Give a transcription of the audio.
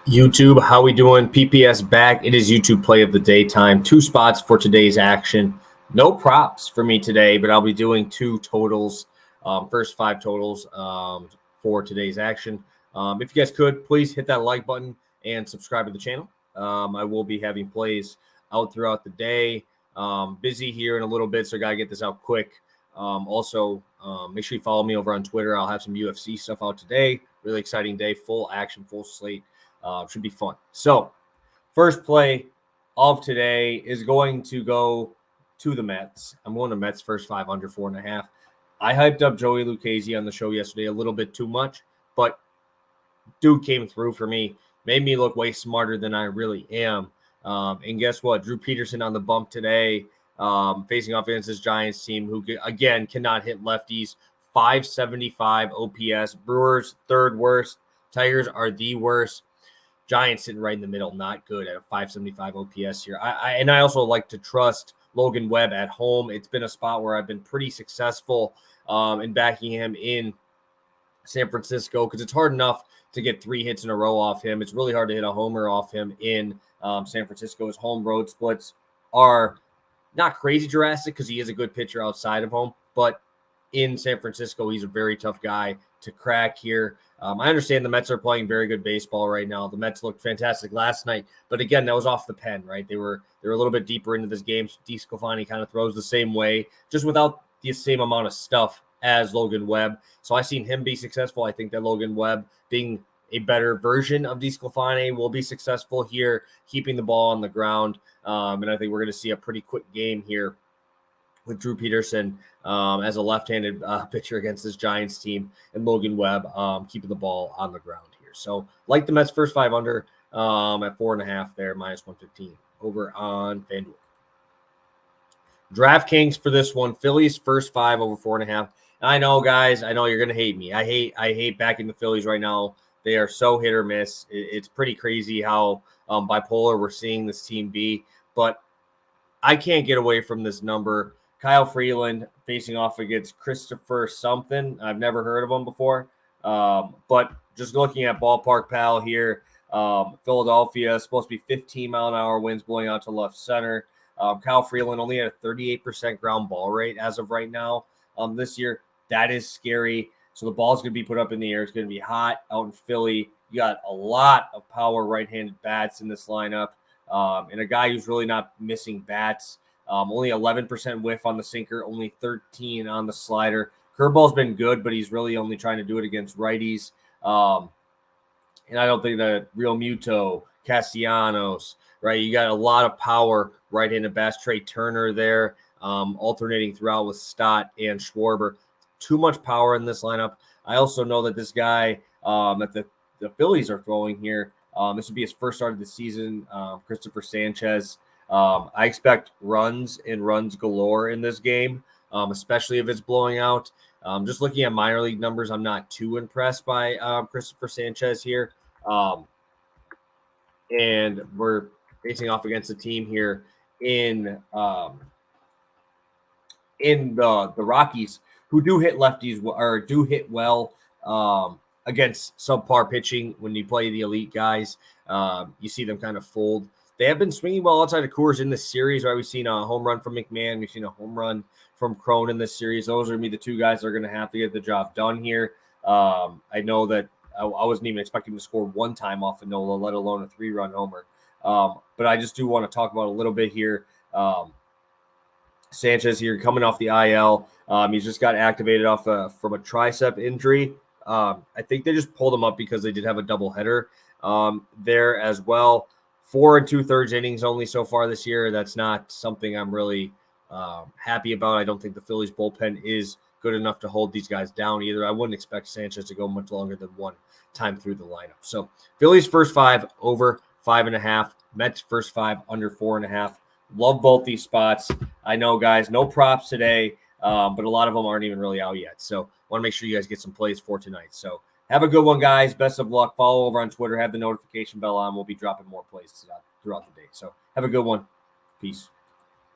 YouTube, how we doing? PPS back. It is YouTube play of the day time. 2 spots for today's action. No props for me today, but I'll be doing 2 totals, first 5 totals for today's action. If you guys could, please hit that like button and subscribe to the channel. I will be having plays out throughout the day. Busy here in a little bit, so I got to get this out quick. Also, make sure you follow me over on Twitter. I'll have some UFC stuff out today. Really exciting day, full action, full slate. Should be fun. So, first play of today is going to go to the Mets. I'm going to Mets first 5 under 4.5. I hyped up Joey Lucchesi on the show yesterday a little bit too much, but dude came through for me, made me look way smarter than I really am. And guess what? Drew Peterson on the bump today, facing off against this Giants team who, again, cannot hit lefties. 575 OPS. Brewers, third worst. Tigers are the worst. Giants sitting right in the middle, not good at a 575 OPS here. I also like to trust Logan Webb at home. It's been a spot where I've been pretty successful in backing him in San Francisco because it's hard enough to get 3 hits in a row off him. It's really hard to hit a homer off him in San Francisco. His home road splits are not crazy drastic because he is a good pitcher outside of home, but in San Francisco, he's a very tough guy to crack here. I understand the Mets are playing very good baseball right now. The Mets looked fantastic last night, but again, that was off the pen, right? They were a little bit deeper into this game. DeSclafani kind of throws the same way, just without the same amount of stuff as Logan Webb. So I've seen him be successful. I think that Logan Webb, being a better version of DeSclafani, will be successful here, keeping the ball on the ground. And I think we're going to see a pretty quick game here with Drew Peterson as a left-handed pitcher against this Giants team, and Logan Webb keeping the ball on the ground here. So like the Mets first 5 under at 4.5 there, minus 115 over on FanDuel. DraftKings for this one, Phillies first 5 over 4.5. And I know, guys, I know you're going to hate me. I hate backing the Phillies right now. They are so hit or miss. It's pretty crazy how bipolar we're seeing this team be. But I can't get away from this number. Kyle Freeland facing off against Christopher something. I've never heard of him before. But just looking at Ballpark Pal here, Philadelphia is supposed to be 15-mile-an-hour winds blowing out to left center. Kyle Freeland only had a 38% ground ball rate as of right now this year. That is scary. So the ball's going to be put up in the air. It's going to be hot out in Philly. You got a lot of power right-handed bats in this lineup. And a guy who's really not missing bats. Only 11% whiff on the sinker, only 13 on the slider. Curveball's been good, but he's really only trying to do it against righties. And I don't think that Real Muto, Castellanos, right? You got a lot of power right-handed bats. Trey Turner there, alternating throughout with Stott and Schwarber. Too much power in this lineup. I also know that this guy that the Phillies are throwing here, this would be his first start of the season, Christopher Sanchez. I expect runs and runs galore in this game, especially if it's blowing out. Just looking at minor league numbers, I'm not too impressed by Christopher Sanchez here. And we're facing off against a team here in the Rockies who do hit lefties or do hit well against subpar pitching. When you play the elite guys, you see them kind of fold. They have been swinging well outside of Coors in this series, right? We've seen a home run from McMahon. We've seen a home run from Crone in this series. Those are going to be the 2 guys that are going to have to get the job done here. I know that I wasn't even expecting to score 1 time off of Nola, let alone a 3-run homer. But I just do want to talk about a little bit here. Sanchez here coming off the IL. He's just got activated off from a tricep injury. I think they just pulled him up because they did have a doubleheader there as well. 4 2/3 innings only so far this year. That's not something I'm really happy about. I don't think the Phillies bullpen is good enough to hold these guys down either. I wouldn't expect Sanchez to go much longer than 1 time through the lineup. So Phillies first 5 over 5.5. Mets first 5 under 4.5. Love both these spots. I know, guys, no props today, but a lot of them aren't even really out yet. So want to make sure you guys get some plays for tonight. So have a good one, guys. Best of luck. Follow over on Twitter. Have the notification bell on. We'll be dropping more plays throughout the day. So have a good one. Peace.